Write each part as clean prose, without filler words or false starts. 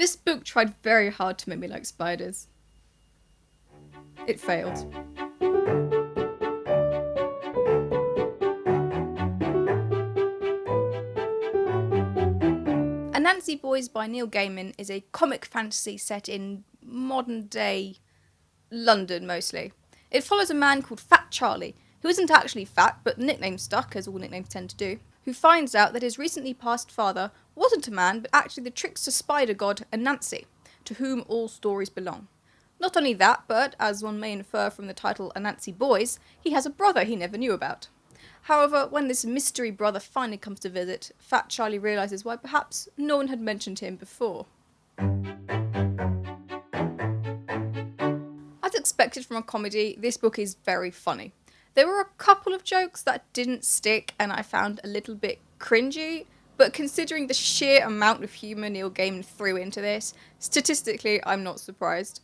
This book tried very hard to make me like spiders. It failed. Anansi Boys by Neil Gaiman is a comic fantasy set in modern day London mostly. It follows a man called Fat Charlie, who isn't actually fat but nickname stuck, as all nicknames tend to do, who finds out that his recently passed father wasn't a man but actually the trickster spider god Anansi, to whom all stories belong. Not only that, but, as one may infer from the title Anansi Boys, he has a brother he never knew about. However, when this mystery brother finally comes to visit, Fat Charlie realises why perhaps no one had mentioned him before. As expected from a comedy, this book is very funny. There were a couple of jokes that didn't stick and I found a little bit cringy, but considering the sheer amount of humour Neil Gaiman threw into this, statistically I'm not surprised.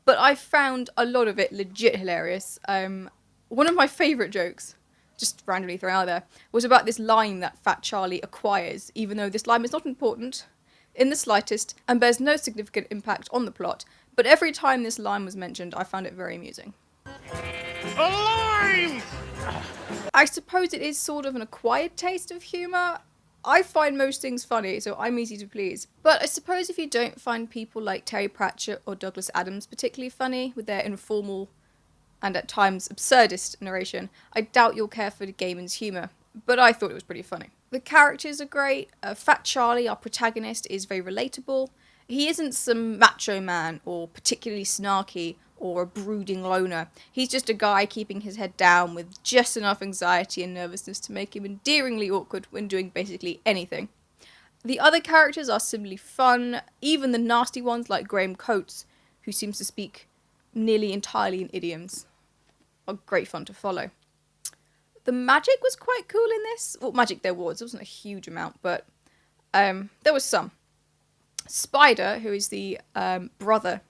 But I found a lot of it legit hilarious. One of my favourite jokes, just randomly thrown out there, was about this line that Fat Charlie acquires, even though this line is not important in the slightest and bears no significant impact on the plot, but every time this line was mentioned I found it very amusing. A line! I suppose it is sort of an acquired taste of humour. I find most things funny, so I'm easy to please. But I suppose if you don't find people like Terry Pratchett or Douglas Adams particularly funny, with their informal and at times absurdist narration, I doubt you'll care for Gaiman's humour, but I thought it was pretty funny. The characters are great. Fat Charlie, our protagonist, is very relatable. He isn't some macho man or particularly snarky or a brooding loner. He's just a guy keeping his head down with just enough anxiety and nervousness to make him endearingly awkward when doing basically anything. The other characters are similarly fun, even the nasty ones like Graham Coates, who seems to speak nearly entirely in idioms, are great fun to follow. The magic was quite cool in this. Well, magic there wasn't a huge amount, but there was some. Spider, who is the brother,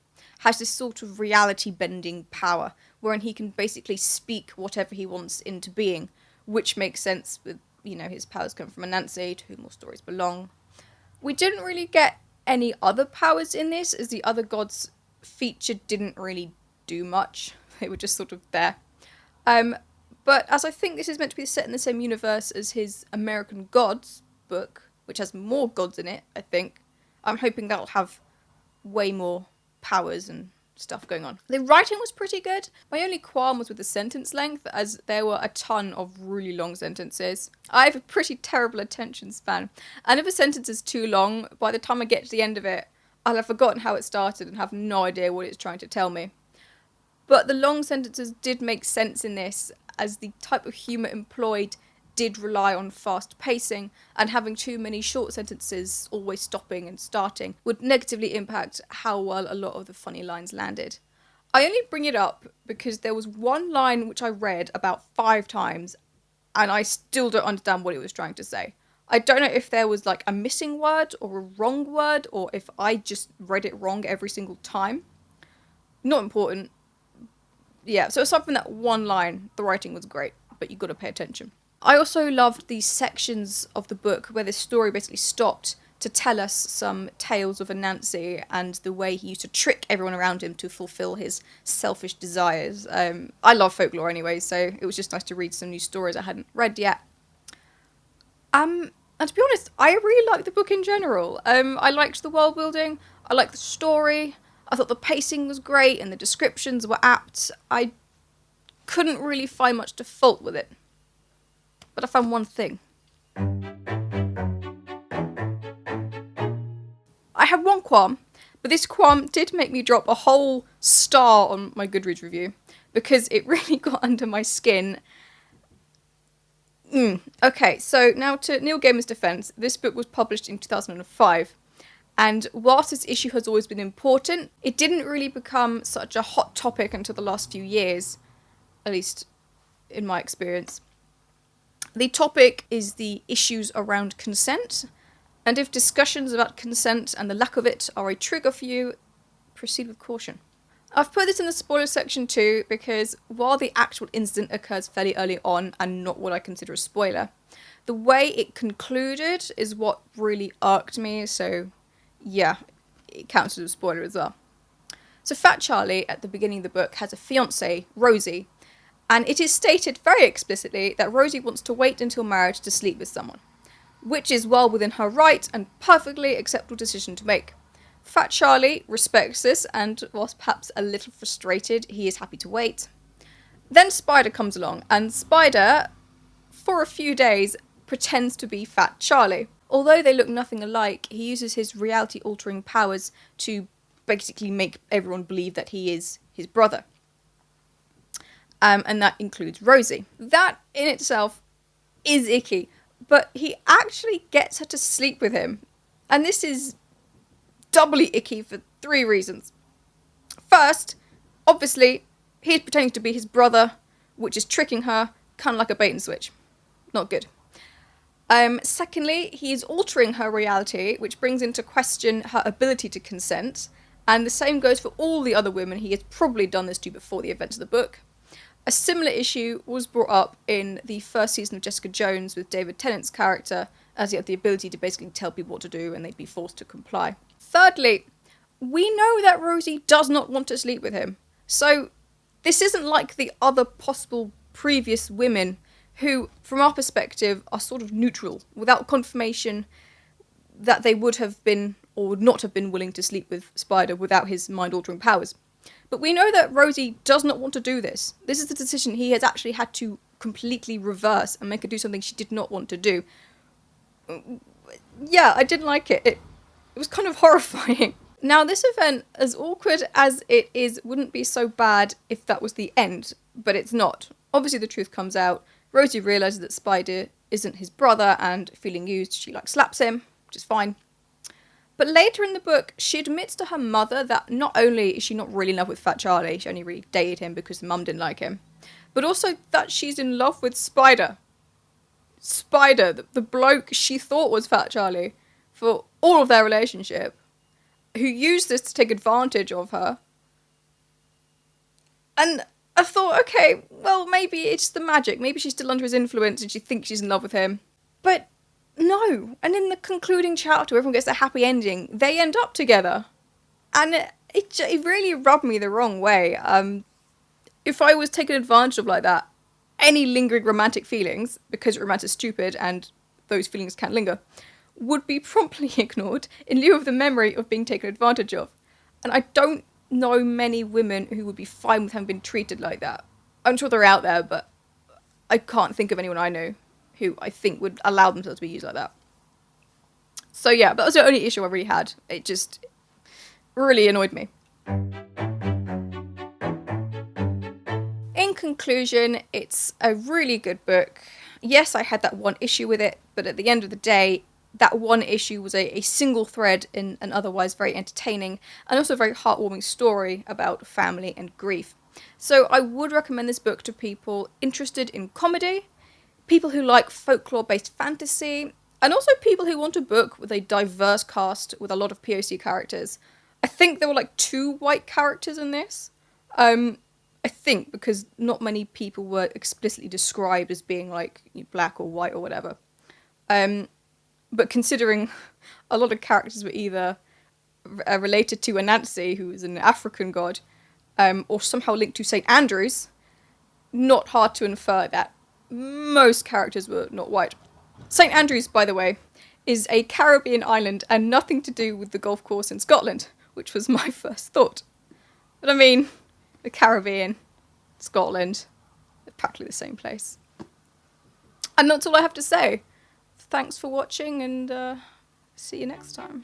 has this sort of reality-bending power, wherein he can basically speak whatever he wants into being, which makes sense with, his powers come from Anansi, to whom all stories belong. We didn't really get any other powers in this, as the other gods featured didn't really do much. They were just sort of there. But as I think this is meant to be set in the same universe as his American Gods book, which has more gods in it, I think, I'm hoping that'll have way more powers and stuff going on. The writing was pretty good. My only qualm was with the sentence length, as there were a ton of really long sentences. I have a pretty terrible attention span, and if a sentence is too long, by the time I get to the end of it, I'll have forgotten how it started and have no idea what it's trying to tell me. But the long sentences did make sense in this, as the type of humour employed did rely on fast pacing, and having too many short sentences always stopping and starting would negatively impact how well a lot of the funny lines landed. I only bring it up because there was one line which I read about 5 times and I still don't understand what it was trying to say. I don't know if there was like a missing word or a wrong word, or if I just read it wrong every single time. Not important. Yeah, so aside from that one line, the writing was great, but you've got to pay attention. I also loved these sections of the book where the story basically stopped to tell us some tales of Anansi and the way he used to trick everyone around him to fulfill his selfish desires. I love folklore anyway, so it was just nice to read some new stories I hadn't read yet. And to be honest, I really liked the book in general. I liked the world building, I liked the story, I thought the pacing was great and the descriptions were apt. I couldn't really find much to fault with it. But I found one thing. I had one qualm, but this qualm did make me drop a whole star on my Goodreads review, because it really got under my skin. Okay, so now to Neil Gaiman's defence, this book was published in 2005, and whilst this issue has always been important, it didn't really become such a hot topic until the last few years, at least in my experience. The topic is the issues around consent, and if discussions about consent and the lack of it are a trigger for you, proceed with caution. I've put this in the spoiler section too, because while the actual incident occurs fairly early on and not what I consider a spoiler, the way it concluded is what really irked me, so yeah, it counts as a spoiler as well. So Fat Charlie, at the beginning of the book, has a fiancée, Rosie, and it is stated very explicitly that Rosie wants to wait until marriage to sleep with someone, which is well within her right and perfectly acceptable decision to make. Fat Charlie respects this, and whilst perhaps a little frustrated, he is happy to wait. Then Spider comes along, and Spider, for a few days, pretends to be Fat Charlie. Although they look nothing alike, he uses his reality-altering powers to basically make everyone believe that he is his brother. And that includes Rosie. That in itself is icky, but he actually gets her to sleep with him. And this is doubly icky for 3 reasons. First, obviously, he's pretending to be his brother, which is tricking her, kind of like a bait and switch. Not good. Secondly, he's altering her reality, which brings into question her ability to consent, and the same goes for all the other women he has probably done this to before the events of the book. A similar issue was brought up in the first season of Jessica Jones with David Tennant's character, as he had the ability to basically tell people what to do and they'd be forced to comply. Thirdly, we know that Rosie does not want to sleep with him, so this isn't like the other possible previous women who, from our perspective, are sort of neutral, without confirmation that they would have been or would not have been willing to sleep with Spider without his mind-altering powers. But we know that Rosie does not want to do this. This is the decision he has actually had to completely reverse and make her do something she did not want to do. Yeah, I didn't like it. It was kind of horrifying. Now, this event, as awkward as it is, wouldn't be so bad if that was the end, but it's not. Obviously, the truth comes out. Rosie realises that Spider isn't his brother, and feeling used, she slaps him, which is fine. But later in the book, she admits to her mother that not only is she not really in love with Fat Charlie, she only really dated him because the mum didn't like him, but also that she's in love with Spider. Spider, the bloke she thought was Fat Charlie for all of their relationship, who used this to take advantage of her. And I thought, okay, well, maybe it's the magic. Maybe she's still under his influence and she thinks she's in love with him. But no. And in the concluding chapter, everyone gets a happy ending. They end up together. And it really rubbed me the wrong way. If I was taken advantage of like that, any lingering romantic feelings, because romance is stupid and those feelings can't linger, would be promptly ignored in lieu of the memory of being taken advantage of. And I don't know many women who would be fine with having been treated like that. I'm sure they're out there, but I can't think of anyone I know who I think would allow themselves to be used like that. So yeah, that was the only issue I really had. It just really annoyed me. In conclusion, it's a really good book. Yes, I had that one issue with it, but at the end of the day, that one issue was a single thread in an otherwise very entertaining and also very heartwarming story about family and grief. So I would recommend this book to people interested in comedy, people who like folklore-based fantasy, and also people who want a book with a diverse cast with a lot of POC characters. I think there were 2 white characters in this. I think because not many people were explicitly described as being black or white or whatever. But considering a lot of characters were either related to Anansi, who is an African god, or somehow linked to St. Andrews, not hard to infer that most characters were not white. St. Andrews, by the way, is a Caribbean island and nothing to do with the golf course in Scotland, which was my first thought. But I mean, the Caribbean, Scotland, they're practically the same place. And that's all I have to say. Thanks for watching, and see you next time.